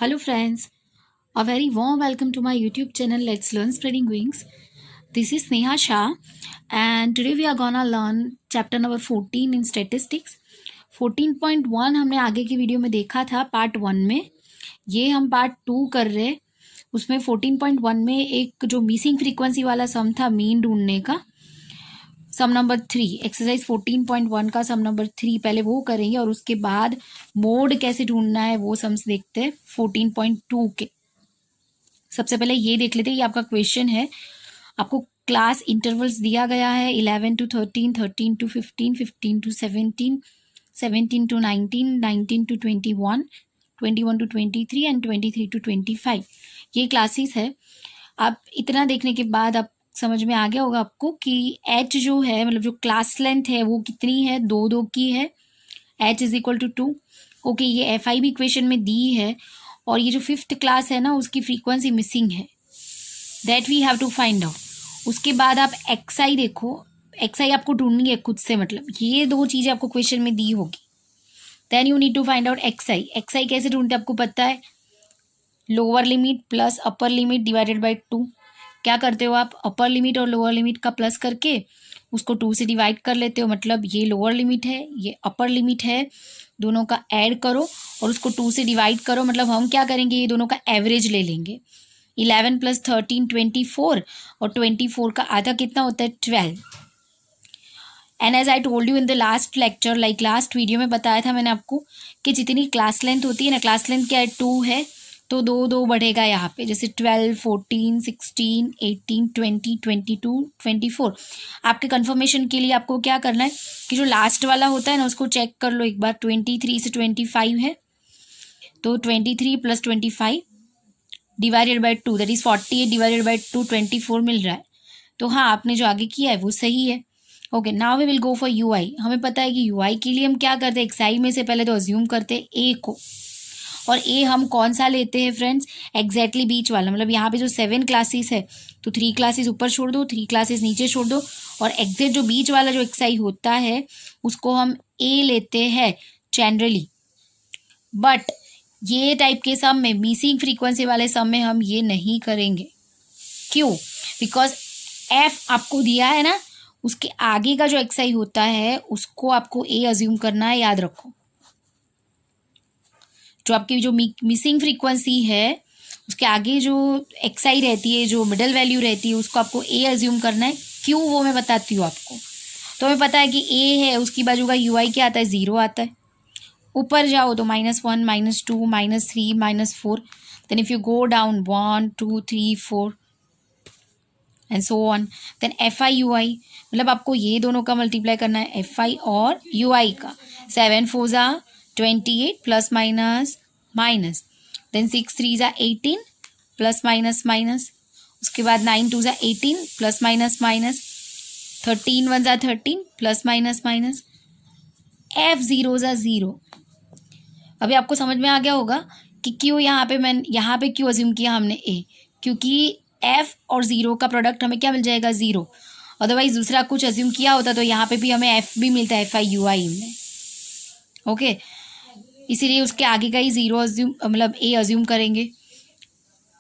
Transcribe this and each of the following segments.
Hello, friends. A very warm welcome to my YouTube channel. Let's learn spreading wings. This is Sneha Shah, and today we are gonna learn chapter number 14 in statistics. 14.1 हमने आगे की video में देखा था part 1 में. ये हम part 2 कर रहे. उसमें 14.1 में एक जो मिसिंग फ्रीक्वेंसी वाला सम था मीन ढूंढने का, सम नंबर 3, एक्सरसाइज 14.1 का सम नंबर 3 पहले वो करेंगे और उसके बाद मोड कैसे ढूंढना है वो सम्स देखते हैं 14.2 के. सबसे पहले ये देख लेते हैं, ये आपका क्वेश्चन है. आपको क्लास इंटरवल्स दिया गया है 11 to 13, 13 to 15, 15 to 17, 17 to 19, 19 to 21, 21 to 23 and 23 to 25. ये क्लासेस है. आप इतना देखने के बाद आप समझ में आ गया होगा आपको कि एच जो है मतलब जो क्लास लेंथ है वो कितनी है, दो की है. H is equal to 2. Okay, ये एफ आई भी इक्वेशन में दी है. और ये जो 5th क्लास है ना उसकी फ्रीक्वेंसी मिसिंग है, that we have to find out. उसके बाद आप एक्स आई देखो, एक्स आई आपको ढूंढनी है खुद से, मतलब ये दो चीज़ें आपको क्वेश्चन में दी होगी. Then you need to find out x i. X i कैसे ढूंढते आपको पता है, lower limit plus upper limit divided by 2. क्या करते हो आप, अपर लिमिट और लोअर लिमिट का प्लस करके उसको 2 से डिवाइड कर लेते हो. मतलब ये लोअर लिमिट है, ये अपर लिमिट है, दोनों का ऐड करो और उसको 2 से डिवाइड करो. मतलब हम क्या करेंगे, ये दोनों का एवरेज ले लेंगे. 11 + 13 24 और 24 का आधा कितना होता है 12. And as I told you in the last lecture, like last video में बताया था मैंने आपको कि जितनी क्लास लेंथ होती है ना, क्लास लेंथ क्या है 2 है, तो दो बढ़ेगा यहाँ पे. जैसे 12, 14, 16, 18, 20, 22, 24. आपके कंफर्मेशन के लिए आपको क्या करना है कि जो लास्ट वाला होता है ना उसको चेक कर लो एक बार. 23 से 25 है, तो 23 + 25 divided by 2, that is 48 divided by 2, 24 मिल रहा है. तो हाँ, आपने जो आगे किया है वो सही है. Okay, now we will go for u i. हमें पता है कि यू आई के लिए हम क्या करते हैं, एक्स आई में से पहले तो अज्यूम करते हैं ए को. और ए हम कौन सा लेते हैं फ्रेंड्स, एग्जैक्टली बीच वाला. मतलब यहाँ पे जो 7 क्लासेस है तो 3 क्लासेस ऊपर छोड़ दो, 3 क्लासेस नीचे छोड़ दो, और एग्जैक्ट जो बीच वाला जो एक्स आई होता है उसको हम ए लेते हैं जनरली. बट ये टाइप के सम में, मिसिंग फ्रीक्वेंसी वाले सम में हम ये नहीं करेंगे. क्यों, बिकॉज एफ आपको दिया है ना, उसके आगे का जो एक्स आई होता है उसको आपको ए अज्यूम करना है, याद रखो. जो आपकी जो मिसिंग फ्रीक्वेंसी है उसके आगे जो एक्स आई रहती है, जो मिडल वैल्यू रहती है, उसको आपको ए अज्यूम करना है. क्यों, वो मैं बताती हूँ आपको. तो हमें पता है कि ए है, उसकी बाजू का यू आई क्या आता है, 0 आता है. ऊपर जाओ तो -1, -2, -3, -4. Then if you go down 1, 2, 3, 4 and so on. Then f i u i, मतलब आपको ये दोनों का मल्टीप्लाई करना है, एफ आई और यू आई का. 7 4 = 28 plus minus minus. Then 6 3 = 18 plus minus minus. उसके बाद 9 2 = 18 plus minus minus. 13 1 = 13 plus minus minus. F 0 = 0. अभी आपको समझ में आ गया होगा कि क्यों यहाँ पे क्यों अज्यूम किया हमने ए, क्योंकि एफ और 0 का प्रोडक्ट हमें क्या मिल जाएगा, 0. अदरवाइज दूसरा कुछ अज्यूम किया होता तो यहाँ पे भी हमें एफ भी मिलता है, एफ आई यू आई में. ओके, इसीलिए उसके आगे का ही 0 अज्यूम, मतलब ए अज्यूम करेंगे.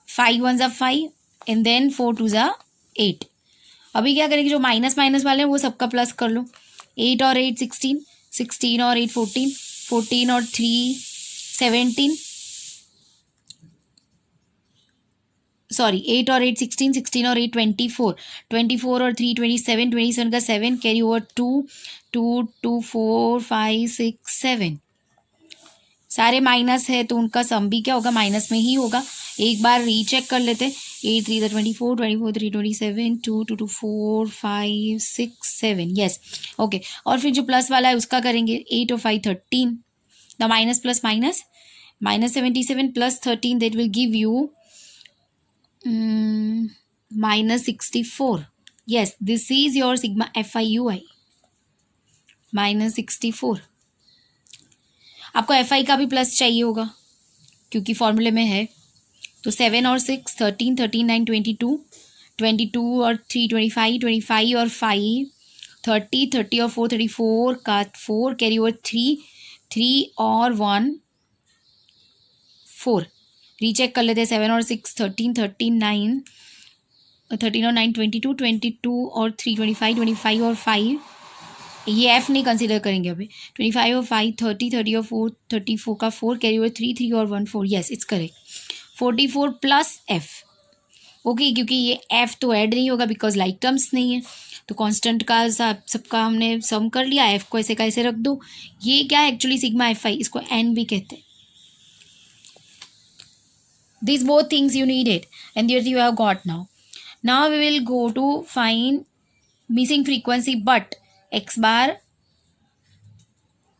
5 1 = 5 एंड देन 4 2 = 8. अभी क्या करेंगे, जो माइनस माइनस वाले हैं वो सबका प्लस कर लो. 8 और 8 16, 16 और 8 14, 14 और 3 17, सॉरी 8 और 8 16, 16 और 8 24, 24 और 3 27, 27 का 7 कैरी ओवर 2, 2 2 4 5 6 7. सारे माइनस है तो उनका सम भी क्या होगा, माइनस में ही होगा. एक बार रीचेक कर लेते. 8 3 = 24, 24 3 27, 2 2 2 4 5 6 7. Yes, okay. और फिर जो प्लस वाला है उसका करेंगे. 8 और 5 13. The minus plus minus, -77 + 13, that will give you -64. Yes, this is your sigma FIUI, -64. आपको FI का भी प्लस चाहिए होगा क्योंकि फॉर्मूले में है. तो 7 और 6 13, 13 9 22, 22 और 3 25, 25 और 5 30, 30 और 4 34 का 4 कैरी ओवर 3, 3 और 1 4. रीचेक कर लेते हैं। 7 और 6 13, 13 और 9 22, 22 और 3 25, 25 और 5 ये एफ नहीं कंसिडर करेंगे अभी। 25 और 5 30, 30 और 4 34 का 4 कैरी ओवर 3 3 और 1 4, yes it's correct. 44 plus F, okay, क्योंकि ये एफ तो ऐड नहीं होगा बिकॉज लाइक टर्म्स नहीं है, तो कांस्टेंट का सबका हमने सम कर लिया। एफ को ऐसे का ऐसे रख दो। ये क्या है एक्चुअली सिग्मा एफ आई, इसको एन भी कहते हैं। These both things you needed and that you have got now. Now we will go to find missing frequency, but x bar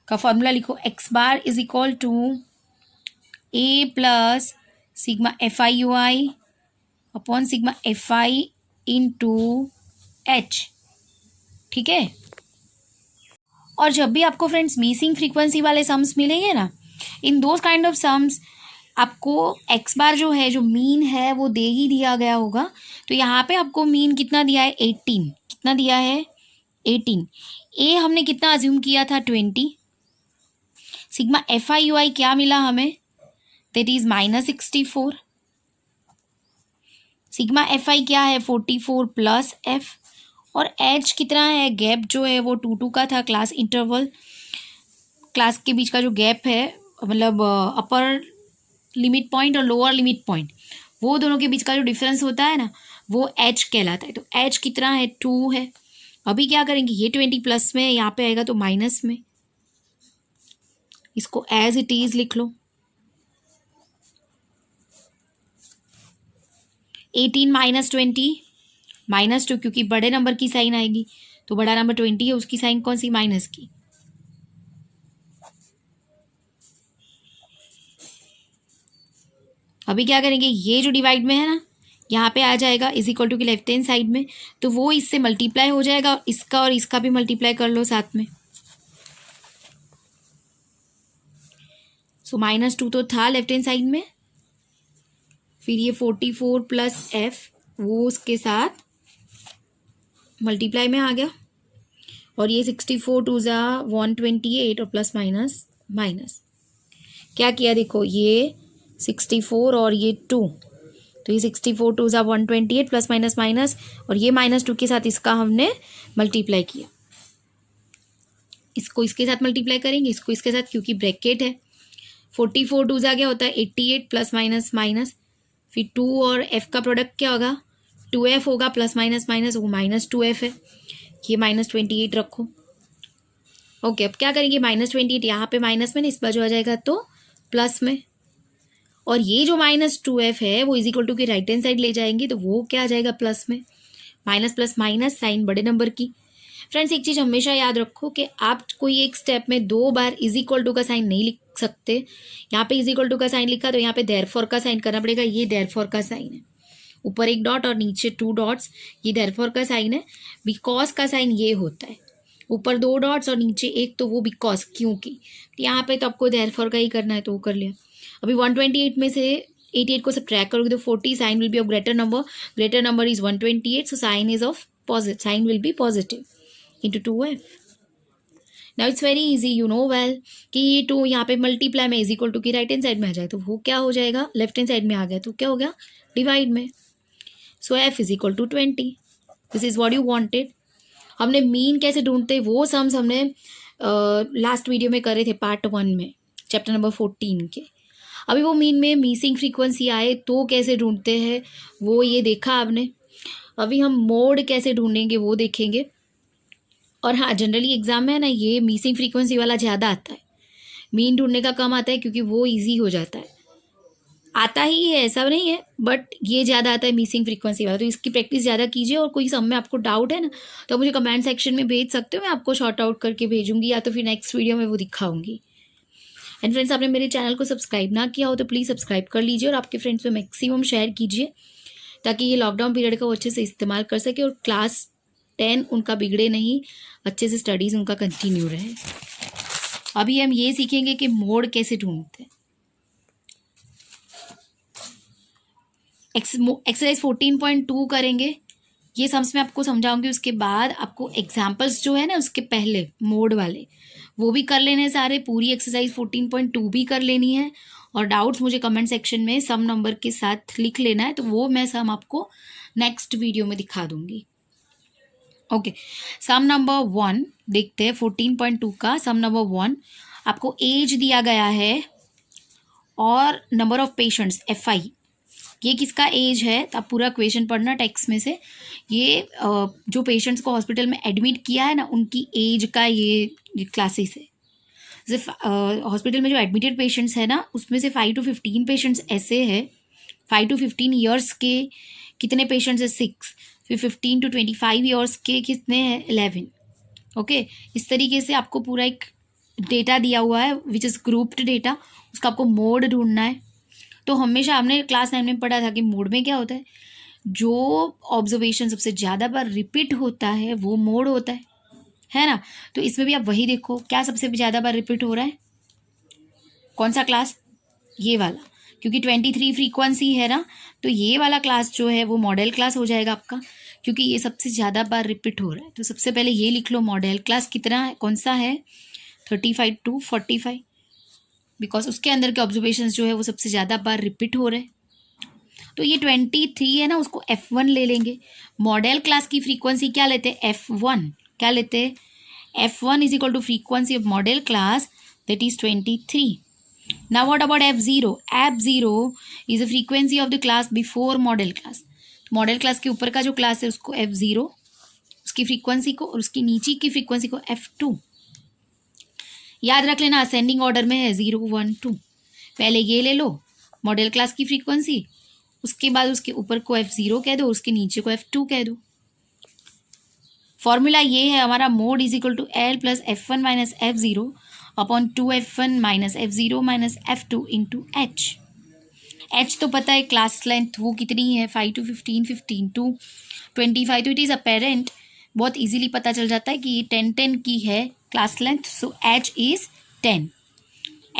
का फॉर्मूला लिखो। x bar is equal to a plus sigma fi upon sigma fi into h, ठीक है। और जब भी आपको friends missing frequency वाले sums मिलेंगे ना, in those kind of sums आपको एक्स बार जो है, जो मीन है वो दे ही दिया गया होगा। तो यहाँ पे आपको मीन कितना दिया है 18, कितना दिया है 18। ए हमने कितना अज्यूम किया था 20। सिग्मा एफ आई यू आई क्या मिला हमें, that is -64। Sigma F I क्या है 44 प्लस एफ। और एच कितना है, गैप जो है वो 2 का था, क्लास इंटरवल, क्लास के बीच का जो गैप है, मतलब अपर लिमिट पॉइंट और लोअर लिमिट पॉइंट, वो दोनों के बीच का जो डिफरेंस होता है ना, वो एच कहलाता है। तो एच कितना है 2 है। अभी क्या करेंगे, ये 20 प्लस में, यहाँ पे आएगा तो माइनस में, इसको एज इट इज लिख लो। 18 माइनस 20 -2, क्योंकि बड़े नंबर की साइन आएगी, तो बड़ा नंबर 20 है, उसकी साइन कौन सी, माइनस की। अभी क्या करेंगे, ये जो डिवाइड में है ना, यहाँ पे आ जाएगा इज इक्वल टू की लेफ्ट हैंड साइड में, तो वो इससे मल्टीप्लाई हो जाएगा, और इसका भी मल्टीप्लाई कर लो साथ में। सो -2 तो था लेफ्ट हैंड साइड में, फिर ये 44 प्लस एफ वो उसके साथ मल्टीप्लाई में आ गया, और ये 64 2 ज़ा 128 और प्लस माइनस माइनस क्या किया, देखो ये 64 और ये 2, तो ये 64 2 ज़ा 128 प्लस माइनस माइनस, और ये -2 के साथ इसका हमने मल्टीप्लाई किया। इसको इसके साथ मल्टीप्लाई करेंगे, इसको इसके साथ, क्योंकि ब्रैकेट है। 44 2 ज़ा क्या होता है 88 प्लस माइनस माइनस, फिर 2 और एफ का प्रोडक्ट क्या होगा 2f होगा, प्लस माइनस माइनस वो -2f है, ये -28 रखो। ओके, अब क्या करेंगे, -28 यहाँ पे माइनस में ना, इस बाजू आ जाएगा तो प्लस में, और ये जो -2f है वो इज इक्वल टू के राइट हैंड साइड ले जाएंगे, तो वो क्या आ जाएगा प्लस में। माइनस प्लस माइनस, साइन बड़े नंबर की। फ्रेंड्स एक चीज़ हमेशा याद रखो कि आप कोई एक स्टेप में 2 बार इज इक्वल टू का साइन नहीं लिख सकते। यहाँ पे इज इक्वल टू का साइन लिखा, तो यहाँ पे देयरफॉर का साइन करना पड़ेगा। ये देयरफॉर का साइन है, ऊपर एक डॉट और नीचे 2 डॉट्स, ये देयरफॉर का साइन है। बिकॉज का साइन ये होता है, ऊपर 2 डॉट्स और नीचे एक, तो वो बिकॉज, क्योंकि यहाँ पे तो आपको देयरफॉर का ही करना है, तो वो कर लिया। अभी 128 में से 88 को सब्ट्रैक्ट करोगे तो 40, sign will be of greater number is 128, so sign is of positive, sign will be positive into 2f। Now it's very easy, you know well कि ये 2 यहाँ पे मल्टीप्लाई में इज इक्वल टू की राइट हैंड साइड में आ जाए, तो वो क्या हो जाएगा, लेफ्ट हैंड साइड में आ गया, तो क्या हो गया डिवाइड में। So f is equal to 20, this is what you wanted. हमने मीन कैसे ढूंढते हैं, वो सम्स हमने लास्ट वीडियो में करे थे, पार्ट 1 में, चैप्टर नंबर 14 के। अभी वो मीन में मिसिंग फ्रीक्वेंसी आए तो कैसे ढूंढते हैं वो ये देखा आपने। अभी हम मोड कैसे ढूंढेंगे वो देखेंगे। और हाँ, जनरली एग्जाम में है ना, ये मिसिंग फ्रीक्वेंसी वाला ज़्यादा आता है, मीन ढूंढने का कम आता है, क्योंकि वो ईजी हो जाता है। आता ही है ऐसा नहीं है, बट ये ज़्यादा आता है मिसिंग फ्रीक्वेंसी वाला, तो इसकी प्रैक्टिस ज़्यादा कीजिए। और कोई सम में आपको डाउट है ना, तो आप मुझे कमेंट सेक्शन में भेज सकते हो, मैं आपको शॉर्ट आउट करके भेजूंगी, या तो फिर नेक्स्ट वीडियो में वो दिखाऊंगी। एंड फ्रेंड्स, आपने मेरे चैनल को सब्सक्राइब ना किया हो तो प्लीज़ सब्सक्राइब कर लीजिए, और आपके फ्रेंड्स में मैक्सिमम शेयर कीजिए, ताकि ये लॉकडाउन पीरियड का वो अच्छे से इस्तेमाल कर सके, और क्लास 10 उनका बिगड़े नहीं, अच्छे से स्टडीज़ उनका कंटिन्यू रहे। अभी हम ये सीखेंगे कि मोड कैसे ढूंढते हैं। एक्सरसाइज 14.2 करेंगे, ये सम्स में आपको समझाऊंगी। उसके बाद आपको एग्जाम्पल्स जो है ना उसके पहले मोड वाले वो भी कर लेने सारे, पूरी एक्सरसाइज 14.2 भी कर लेनी है, और डाउट्स मुझे कमेंट सेक्शन में सम नंबर के साथ लिख लेना है, तो वो मैं सम आपको नेक्स्ट वीडियो में दिखा दूंगी। ओके, सम नंबर 1 देखते हैं 14.2 का। सम नंबर 1 आपको एज दिया गया है और नंबर ऑफ पेशेंट्स FI। ये किसका एज है, तो आप पूरा क्वेश्चन पढ़ना टेक्स्ट में से। ये जो पेशेंट्स को हॉस्पिटल में एडमिट किया है ना, उनकी एज का ये क्लासेस है। सिर्फ हॉस्पिटल में जो एडमिटेड पेशेंट्स है ना, उसमें से 5 to 15 पेशेंट्स ऐसे है, 5 to 15 ईयर्स के कितने पेशेंट्स है 6, फिर 15 to 25 ईयर्स के कितने हैं 11। ओके, इस तरीके से आपको पूरा एक डेटा दिया हुआ है विच इज़ ग्रुप्ड डेटा, उसका आपको मोड ढूंढना है। तो हमेशा हमने क्लास 9 में पढ़ा था कि मोड में क्या होता है, जो ऑब्जर्वेशन सबसे ज़्यादा बार रिपीट होता है वो मोड होता है ना। तो इसमें भी आप वही देखो, क्या सबसे ज़्यादा बार रिपीट हो रहा है, कौन सा क्लास, ये वाला, क्योंकि 23 फ्रीक्वेंसी है ना, तो ये वाला क्लास जो है वो मॉडल क्लास हो जाएगा आपका, क्योंकि ये सबसे ज़्यादा बार रिपीट हो रहा है। तो सबसे पहले ये लिख लो, मॉडल क्लास कितना है, कौन सा है 35 to 45, बिकॉज उसके अंदर के ऑब्जर्वेशंस जो है वो सबसे ज़्यादा बार रिपीट हो रहे हैं। तो ये 23 है ना, उसको F1 ले लेंगे। मॉडल क्लास की फ्रीक्वेंसी क्या लेते हैं, F1। क्या लेते हैं, F1 is equal to frequency of modal class, that is 23। Now what about F0? F0 is the frequency of the class before model class. Model class के ऊपर का जो क्लास है उसको F0, उसकी फ्रीक्वेंसी को, और उसकी नीचे की फ्रीक्वेंसी को F2। याद रख लेना, असेंडिंग ऑर्डर में है 0 1 2। पहले ये ले लो मॉडल क्लास की फ्रीक्वेंसी, उसके बाद उसके ऊपर को F0 कह दो, उसके नीचे को F2 कह दो। फॉर्मूला ये है हमारा, mode is equal to L plus F1 minus F0 upon 2F1 minus F0 minus F2 into H तो पता है, क्लास लेंथ वो कितनी है 5 to 15, 15 to 25, तो इट इज़ अपेरेंट, बहुत इजीली पता चल जाता है कि ये 10 की है class length, so H is 10।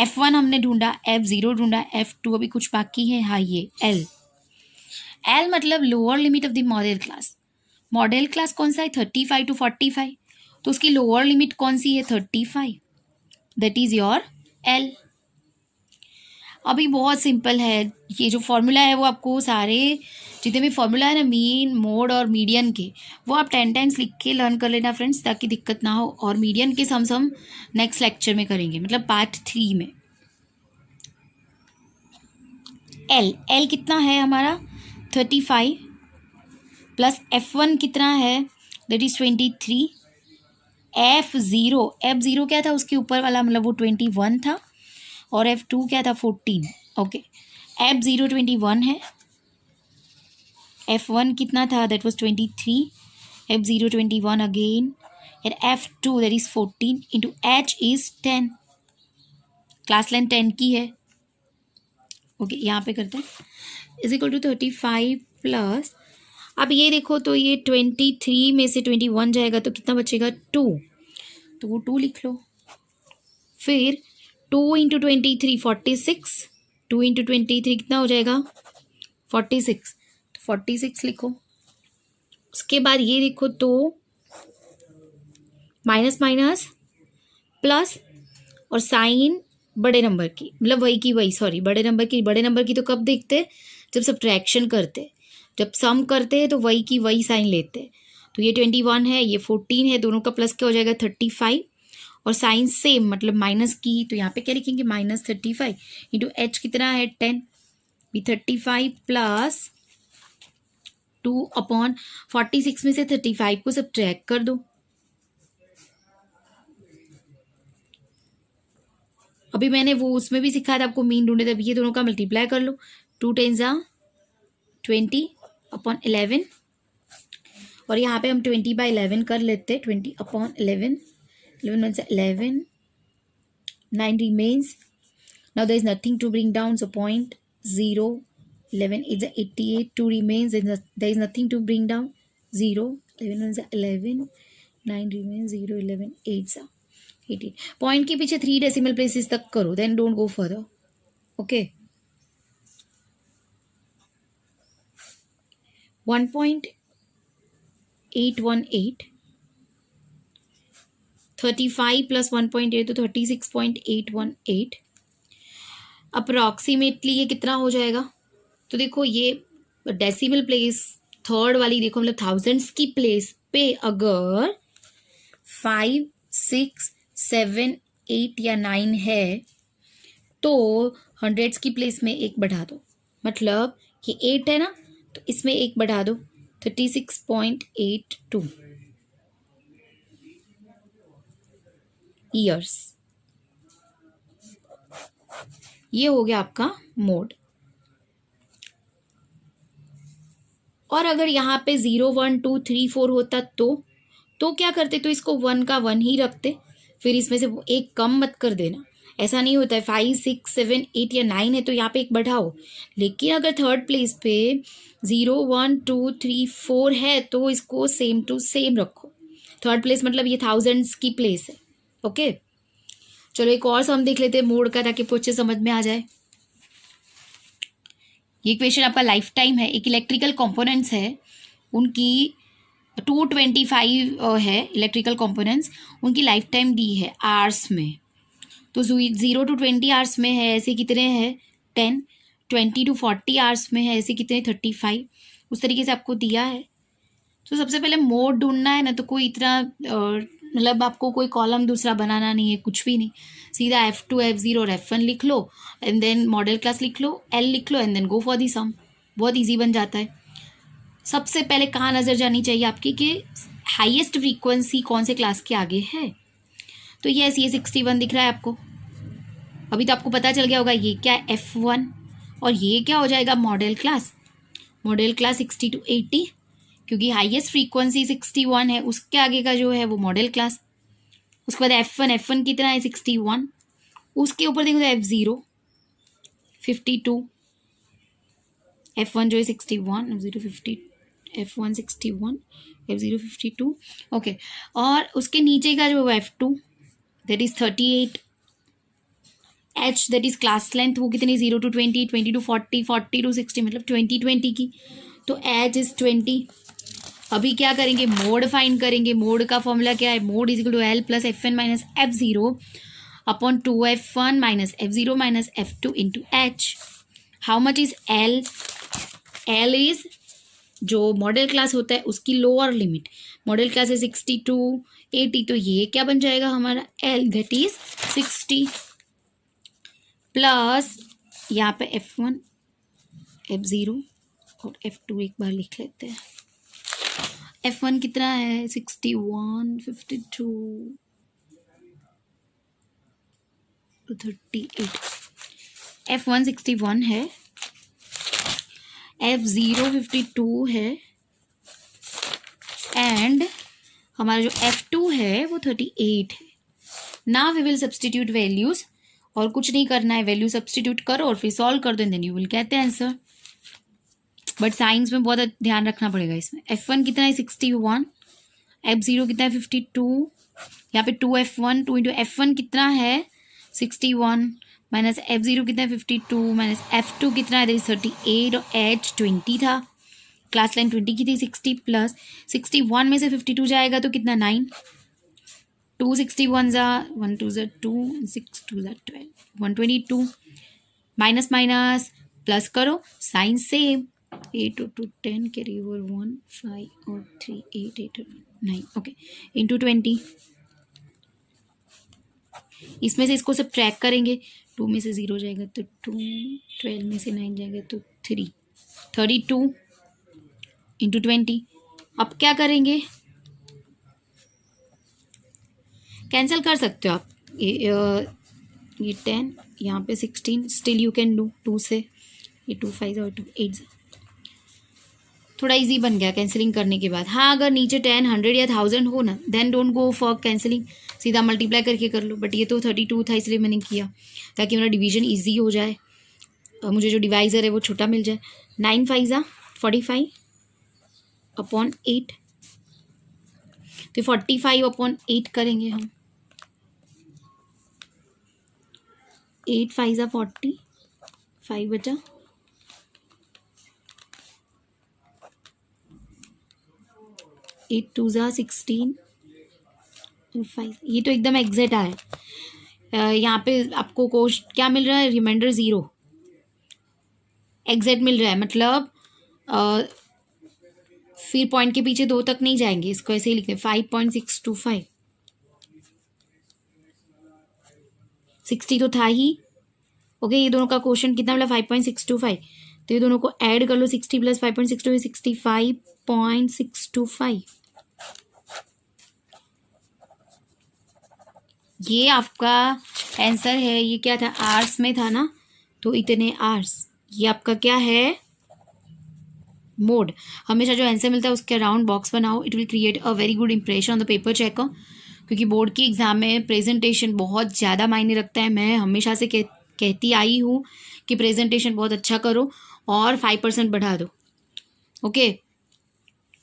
F1 हमने ढूंढा, F0 ढूंढा, F2 अभी कुछ बाकी है, हाँ ये L मतलब lower limit of the model class. Model class कौन सा है 35 to 45, तो उसकी लोअर लिमिट कौन सी है 35, दैट इज योर L। अभी बहुत सिंपल है, ये जो फॉर्मूला है वो आपको सारे जितने भी फॉर्मूला है ना, मीन, मोड और मीडियन के, वो आप 10 टाइम्स लिख के लर्न कर लेना फ्रेंड्स, ताकि दिक्कत ना हो। और मीडियन के सम्स हम नेक्स्ट लेक्चर में करेंगे, मतलब पार्ट 3 में। L कितना है हमारा 35 प्लस F1 कितना है, दैट इज 23। F0 क्या था, उसके ऊपर वाला मतलब वो 21 था, और F2 क्या था 14। ओके, F0 21 है, F1 कितना था, that was 23, F0 21 again, and F2 that is 14 into H is 10। Class length 10 की है। ओके, यहाँ पे करते हैं इज इक्वल टू 35 प्लस, अब ये देखो तो ये 23 में से 21 जाएगा तो कितना बचेगा 2, तो वो 2 लिख लो। फिर 2 इंटू 23 46, 2 इंटू 23 कितना हो जाएगा 46, तो 46 लिखो। उसके बाद ये देखो तो माइनस माइनस प्लस, और साइन बड़े नंबर की, मतलब वही की वही, सॉरी बड़े नंबर की तो कब देखते, जब सब्ट्रैक्शन करते, जब सम करते हैं तो वही की वही साइन लेते हैं। तो ये 21 है, ये 14 है, दोनों का प्लस क्या हो जाएगा 35, और साइन सेम मतलब माइनस की, तो यहाँ पे क्या लिखेंगे माइनस 35 इंटू H कितना है 10, भी 35 प्लस 2 अपॉन 46 में से 35 को सब्ट्रैक्ट कर दो। अभी मैंने वो उसमें भी सिखाया था आपको मीन ढूंढे, तब ये दोनों का मल्टीप्लाई कर लो, 2 10 20 अपॉन 11, और यहाँ पे हम 20/11 कर लेते हैं, 20 अपॉन 11, 11 में से 11, 9 remains, now there is nothing to bring down, so 0.0, 11 is 88, 2 remains, there is nothing to bring down, 0, 11 में से 11, 9 remains, 0, 11, 8 18। पॉइंट के पीछे 3 डेसिमल प्लेसेस तक करो, then don't go further. Okay, 1.818, 35 plus 1.8 तो 36.818, अप्रॉक्सीमेटली ये कितना हो जाएगा? तो देखो ये डेसिमल प्लेस थर्ड वाली देखो, मतलब थाउजेंड्स की प्लेस पे अगर 5, 6, 7, 8 या 9 है तो हंड्रेड्स की प्लेस में एक बढ़ा दो, मतलब ये 8 है ना, तो इसमें एक बढ़ा दो, 36.82 ईयर्स। ये हो गया आपका मोड। और अगर यहाँ पे 0, 1, 2, 3, 4 होता तो क्या करते? तो इसको 1 का 1 ही रखते, फिर इसमें से एक कम मत कर देना। ऐसा नहीं होता है 5, 6, 7, 8 या 9 है तो यहाँ पे एक बढ़ाओ, लेकिन अगर थर्ड प्लेस पे 0, 1, 2, 3, 4 है तो इसको सेम टू सेम रखो। थर्ड प्लेस मतलब ये थाउजेंड्स की प्लेस है। ओके, चलो एक और सम देख लेते हैं मोड का, ताकि अच्छे समझ में आ जाए। ये क्वेश्चन आपका लाइफ टाइम है। एक इलेक्ट्रिकल कंपोनेंट्स है, उनकी 225 है इलेक्ट्रिकल कंपोनेंट्स, उनकी लाइफ टाइम दी है आवर्स में। तो 0 to 20 आवर्स में है ऐसे कितने हैं 10, 20 to 40 आवर्स में है ऐसे कितने 35, उस तरीके से आपको दिया है। तो सबसे पहले मोड ढूंढना है ना, तो कोई इतना मतलब आपको कोई कॉलम दूसरा बनाना नहीं है, कुछ भी नहीं, सीधा F2, F0 और F1 लिख लो एंड देन मॉडल क्लास लिख लो, L लिख लो and then go for the sum. बहुत ईजी बन जाता है। सबसे पहले कहाँ नज़र जानी चाहिए आपकी कि हाईएस्ट फ्रीक्वेंसी कौन से क्लास के आगे है। तो ये 61 दिख रहा है आपको, अभी तो आपको पता चल गया होगा ये क्या है F1, और ये क्या हो जाएगा model class. Model class 60 to 80, क्योंकि हाईएस्ट फ्रीक्वेंसी 61 है, उसके आगे का जो है वो मॉडल क्लास। उसके बाद F1 कितना है 61, उसके ऊपर देखो तो F0 52, F1 जो है 61, F0 50, F1 61, F0 52। ओके, और उसके नीचे का जो F2 that is 38, H that is class length, वो कितनी 0 to 20, 20 to 40, 40 to 60, मतलब 20 की, तो H इज 20। अभी क्या करेंगे मोड फाइंड करेंगे। मोड का फॉर्मूला क्या है, mode is equal to L plus Fn minus F0 upon 2F1 minus F0 minus F2 into H। How much is L? L is जो मॉडल क्लास होता है उसकी लोअर लिमिट, मॉडल क्लास है 62, 80, तो ये क्या बन जाएगा हमारा L दैट इज 60 प्लस यहाँ पे F1, F0 और F2 एक बार लिख लेते हैं। F1 कितना है 61, 52 to 38, F1 61 है, F0 52 है एंड हमारा जो F2 है वो 38 है। Now we will substitute values, और कुछ नहीं करना है, वैल्यू सब्सटीट्यूट करो और फिर सॉल्व कर दो and then you will get the answer. But science में बहुत ध्यान रखना पड़ेगा इसमें। F1 कितना है 61, F0 कितना है 52, यहाँ पे 2F1, 2 इंटू F1 कितना है 61 माइनस F0 कितना है 52 माइनस F2 कितना है 38 और H 20 था, क्लास लाइन 20 की थी 60 प्लस 61 में से 52 जाएगा तो कितना 9, 2 61 ज़ा 1 2 ज़ा 2 6 2 ज़ा 12 122 माइनस माइनस प्लस करो साइन सेम 8 और 2 10 कैरी ओवर 1 5 और 3 8 8 और 9 ओके इंटू 20। इसमें से इसको सब ट्रैक करेंगे, 2 में से 0 जाएगा तो 2, 12 में से 9 जाएगा तो 3, 32 इंटू 20। अब क्या करेंगे, कैंसिल कर सकते हो आप, ये 10 यहाँ पे 16, स्टिल यू कैन डू 2 से, ये 2 5 और 2 8, थोड़ा इजी बन गया कैंसिलिंग करने के बाद। हाँ अगर नीचे 10 100 या 1000 हो ना then don't go for cancelling, सीधा मल्टीप्लाई करके कर लो। बट ये तो 32 था इसलिए मैंने किया ताकि मेरा डिवीजन इजी हो जाए, मुझे जो डिवाइज़र है वो छोटा मिल जाए। 9 5 45 अपॉन 8, तो 45 अपॉन 8 करेंगे हम, 8 5 40, 5 बचा, 8 2 16 और 5, ये तो एकदम एग्जैक्ट आया। यहाँ पे आपको क्या मिल रहा है, रिमाइंडर 0 एग्जैक्ट मिल रहा है, मतलब फिर पॉइंट के पीछे 2 तक नहीं जाएंगे, इसको ऐसे ही लिखते हैं 5.625। 60 तो था ही। ओके, ये दोनों का क्वेश्चन कितना मिला 5.625, तो ये दोनों को ऐड कर लो, 60 प्लस 5.625 65.625। ये आपका आंसर है। ये क्या था, आर्स में था ना, तो इतने आर्स। ये आपका क्या है, मोड। हमेशा जो आंसर मिलता है उसके अराउंड बॉक्स बनाओ, it will create a very good impression on the paper checker. क्योंकि बोर्ड की एग्जाम में प्रेजेंटेशन बहुत ज़्यादा मायने रखता है। मैं हमेशा से कहती आई हूँ कि प्रेजेंटेशन बहुत अच्छा करो और 5% बढ़ा दो। ओके,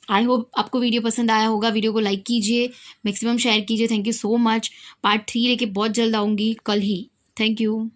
आई होप आपको वीडियो पसंद आया होगा। वीडियो को लाइक कीजिए, मैक्सिमम शेयर कीजिए। Thank you so much. Part 3 लेके बहुत जल्द आऊँगी, कल ही। Thank you.